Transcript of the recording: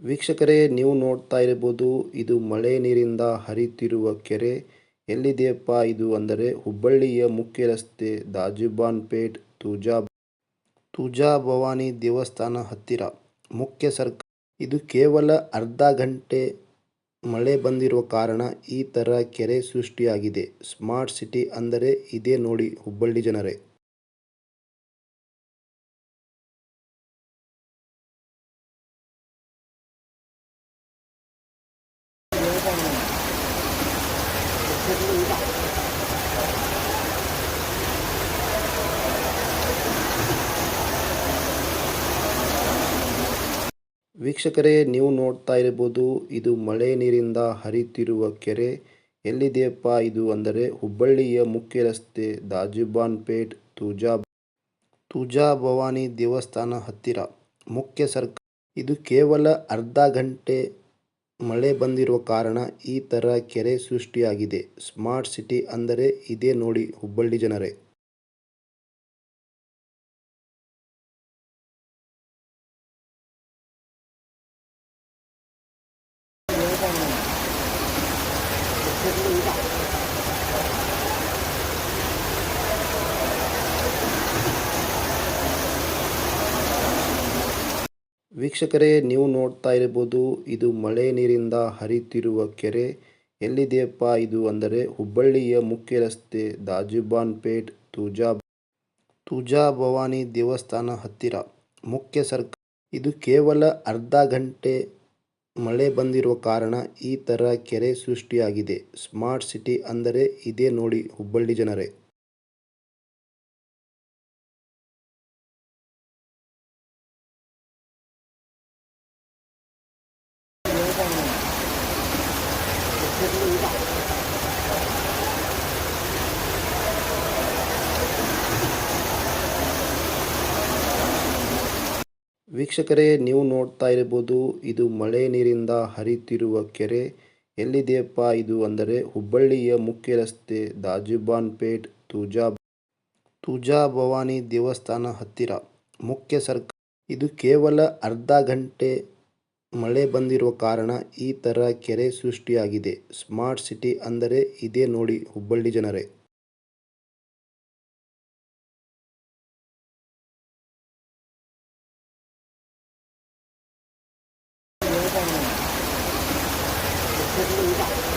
ವೀಕ್ಷಕರೇ, ನೀವು ನೋಡ್ತಾ ಇರ್ಬೋದು, ಇದು ಮಳೆ ನೀರಿಂದ ಹರಿತಿರುವ ಕೆರೆ. ಎಲ್ಲಿದೆಯಪ್ಪ ಇದು ಅಂದರೆ ಹುಬ್ಬಳ್ಳಿಯ ಮುಖ್ಯ ರಸ್ತೆ ದಾಜಿಬಾನ್ ಪೇಟ್ ತುಜಾ ಭವಾನಿ ದೇವಸ್ಥಾನ ಹತ್ತಿರ ಮುಖ್ಯ ಸರ್ಕಾರ. ಇದು ಕೇವಲ ಅರ್ಧ ಗಂಟೆ ಮಳೆ ಬಂದಿರುವ ಕಾರಣ ಈ ಥರ ಕೆರೆ ಸೃಷ್ಟಿಯಾಗಿದೆ. ಸ್ಮಾರ್ಟ್ ಸಿಟಿ ಅಂದರೆ ಇದೇ ನೋಡಿ ಹುಬ್ಬಳ್ಳಿ ಜನರೇ. ವೀಕ್ಷಕರೇ, ನೀವು ನೋಡ್ತಾ ಇರ್ಬೋದು, ಇದು ಮಳೆ ನೀರಿಂದ ಹರಿತಿರುವ ಕೆರೆ. ಎಲ್ಲಿದೆಯಪ್ಪ ಇದು ಅಂದರೆ ಹುಬ್ಬಳ್ಳಿಯ ಮುಖ್ಯ ರಸ್ತೆ ದಾಜಿಬಾನ್ ಪೇಟ್ ತುಜಾ ಭವಾನಿ ದೇವಸ್ಥಾನ ಹತ್ತಿರ ಮುಖ್ಯ ಸರ್ಕಾರ. ಇದು ಕೇವಲ ಅರ್ಧ ಗಂಟೆ ಮಳೆ ಬಂದಿರುವ ಕಾರಣ ಈ ಥರ ಕೆರೆ ಸೃಷ್ಟಿಯಾಗಿದೆ. ಸ್ಮಾರ್ಟ್ ಸಿಟಿ ಅಂದರೆ ಇದೇ ನೋಡಿ ಹುಬ್ಬಳ್ಳಿ ಜನರೇ. ವೀಕ್ಷಕರೇ, ನೀವು ನೋಡ್ತಾ ಇರ್ಬೋದು, ಇದು ಮಳೆ ನೀರಿಂದ ಹರಿತಿರುವ ಕೆರೆ. ಎಲ್ಲಿದೆಯಪ್ಪ ಇದು ಅಂದರೆ ಹುಬ್ಬಳ್ಳಿಯ ಮುಖ್ಯ ರಸ್ತೆ ದಾಜಿಬಾನ್ ಪೇಟ್ ತುಜಾ ಭವಾನಿ ದೇವಸ್ಥಾನ ಹತ್ತಿರ ಮುಖ್ಯ ಸರ್ಕಾರ. ಇದು ಕೇವಲ ಅರ್ಧ ಗಂಟೆ ಮಳೆ ಬಂದಿರುವ ಕಾರಣ ಈ ಥರ ಕೆರೆ ಸೃಷ್ಟಿಯಾಗಿದೆ. ಸ್ಮಾರ್ಟ್ ಸಿಟಿ ಅಂದರೆ ಇದೇ ನೋಡಿ ಹುಬ್ಬಳ್ಳಿ ಜನರೇ. ವೀಕ್ಷಕರೇ, ನೀವು ನೋಡ್ತಾ ಇರ್ಬೋದು, ಇದು ಮಳೆ ನೀರಿಂದ ಹರಿತಿರುವ ಕೆರೆ. ಎಲ್ಲಿದೆಯಪ್ಪ ಇದು ಅಂದರೆ ಹುಬ್ಬಳ್ಳಿಯ ಮುಖ್ಯ ರಸ್ತೆ ದಾಜಿಬಾನ್ ಪೇಟ್ ತುಜಾ ಭವಾನಿ ದೇವಸ್ಥಾನ ಹತ್ತಿರ ಮುಖ್ಯ ಸರ್ಕಾರ. ಇದು ಕೇವಲ ಅರ್ಧ ಗಂಟೆ ಮಳೆ ಬಂದಿರುವ ಕಾರಣ ಈ ಥರ ಕೆರೆ ಸೃಷ್ಟಿಯಾಗಿದೆ. ಸ್ಮಾರ್ಟ್ ಸಿಟಿ ಅಂದರೆ ಇದೇ ನೋಡಿ ಹುಬ್ಬಳ್ಳಿ ಜನರೇ.